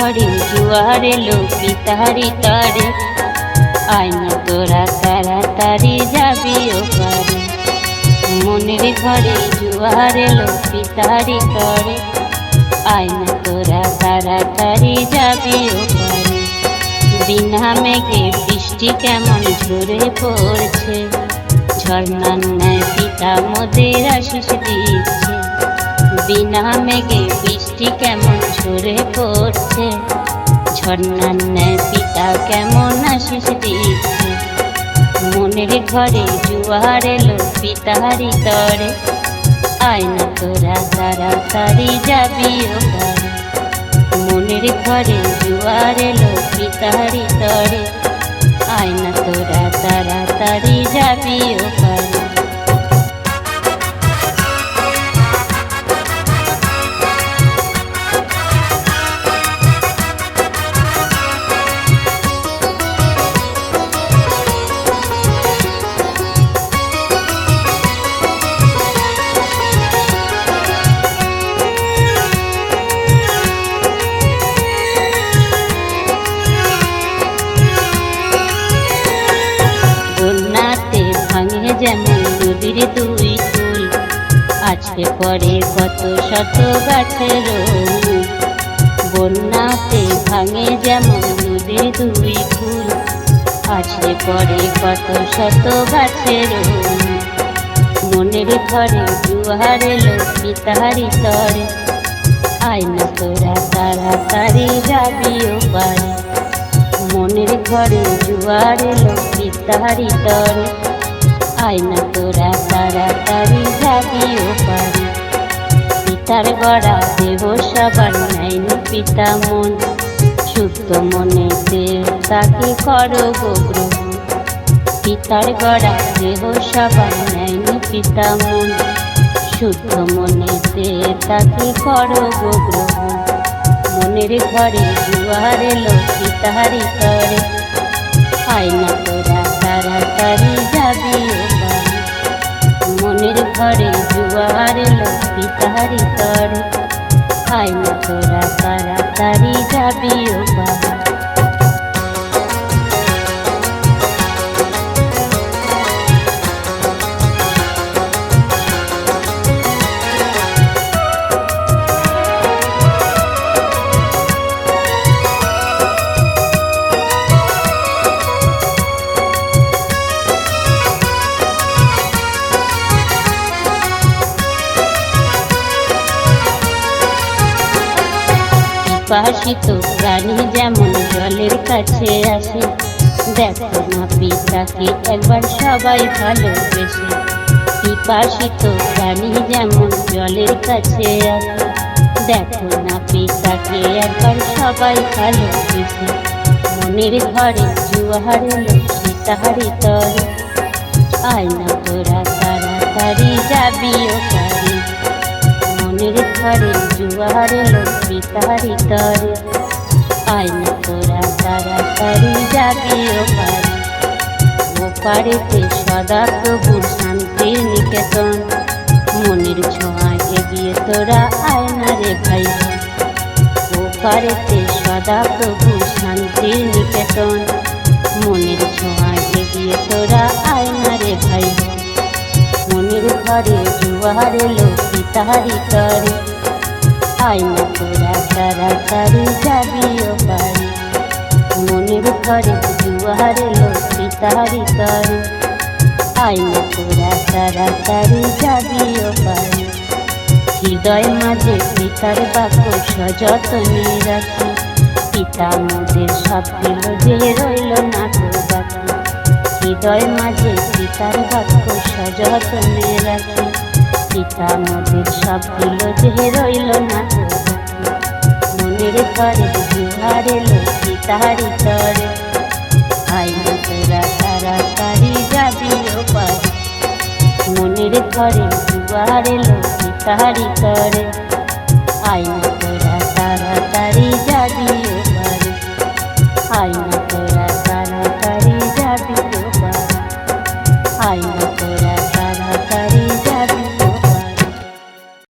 ঘরে জোয়ার এলো পিতারি তরে, আয় না তোরা তাড়াতাড়ি যাবি ওপারে। মনের ঘরে জোয়ার এলো পিতারি তরে, আয় না তোরা তাড়াতাড়ি যাবি ওপারে। বিনা মেঘে বৃষ্টি কেমন ঝরে পড়ছে, ঝর্ণার ন্যায় পিতা মোদের আশিস দিচ্ছে। বিনা মেঘে বৃষ্টি কেমন ঝরে পড়ছে, ঝর্ণার ন্যায় পিতা কেমন আশিস দিচ্ছে। মনের ঘরে জোয়ার এলো পিতারি তরে, আয় না তোরা তাড়াতাড়ি যাবি ওপারে। মনের ঘরে জোয়ার এলো পিতারি তরে, আয় না তোরা তাড়াতাড়ি যাবি ওপারে। বন্যাতে ভাঙে যেমন নদীর দুই ফুল, আজকে পরে কত শত গাছের মূল। বন্যাতে ভাঙে যেমন নদীর দুই ফুল, আজকে পরে কত শত গাছের মূল। মনের ঘরে জোয়ার এলো পিতারি তরে, আয় না তোরা তাড়াতাড়ি যাবি ওপারে। মনের ঘরে জোয়ার এলো পিতারি তরে, আয় না তোরা তাড়াতাড়ি যাবি ওপারে। পিতার গড়া দেহ সবার নেয়নি পিতা মন, শুদ্ধ মনেতে তাকে করো গো গ্রহণ। পিতার গড়া দেহ সবার নেয়নি পিতা মন, শুদ্ধ মনেতে তাকে করো গো গ্রহণ। মনের ঘরে জোয়ার এলো পিতারি তরে, আয় না তোরা তাড়াতাড়ি যাবি ওপারে। মনের ঘরে জোয়ার এলো পিতারি তরে, আয় না তোরা তাড়াতাড়ি যাবি ওপারে। পিপাসিত প্রাণী যেমন জলের কাছে আসে, দেখো না পিতাকে একবার সবাই ভালোবেসে। পিপাসিত প্রাণী যেমন জলের কাছে আসে, দেখো না পিতাকে একবার সবাই ভালোবেসে। মনের ঘরে জোয়ার এলো পিতারি তরে, আয় না তোরা তাড়াতাড়ি যাবি ওপারে। মনের ঘরে জোয়ার এলো পিতারি তরে, আয় না তোরা তাড়াতাড়ি যাবি ওপারে। ওপারেতে সদা প্রভুর শান্তির নিকেতন, মনের ছোঁয়ায় এগিয়ে তোরা আয় না রে ভাই। ওপারেতে সদা প্রভুর শান্তির নিকেতন, মনের ছোঁয়ায় এগিয়ে তোরা আয় না রে ভাই। মনের ঘরে জোয়ার এলো পিতারি তরে, আয় না তোরা তাড়াতাড়ি যাবি ওপারে। মনের ঘরে জোয়ার এলো পিতারি তরে, আয় না তোরা তাড়াতাড়ি যাবি ওপারে। হৃদয় মাঝে পিতার বাক্য সযত্নে রাখি, পিতা মোদের সব দিল যে রইল না তো বাকি। হৃদয় মাঝে পিতার বাক্য সযত্নে রাখি, পিতা মোদের সব দিল যে রইল না তো বাকি। মনের ঘরে জোয়ার এলো পিতারি তরে, আয় না তোরা তাড়াতাড়ি যাবি ওপারে। মনের ঘরে জোয়ার এলো পিতারি তরে, আয় না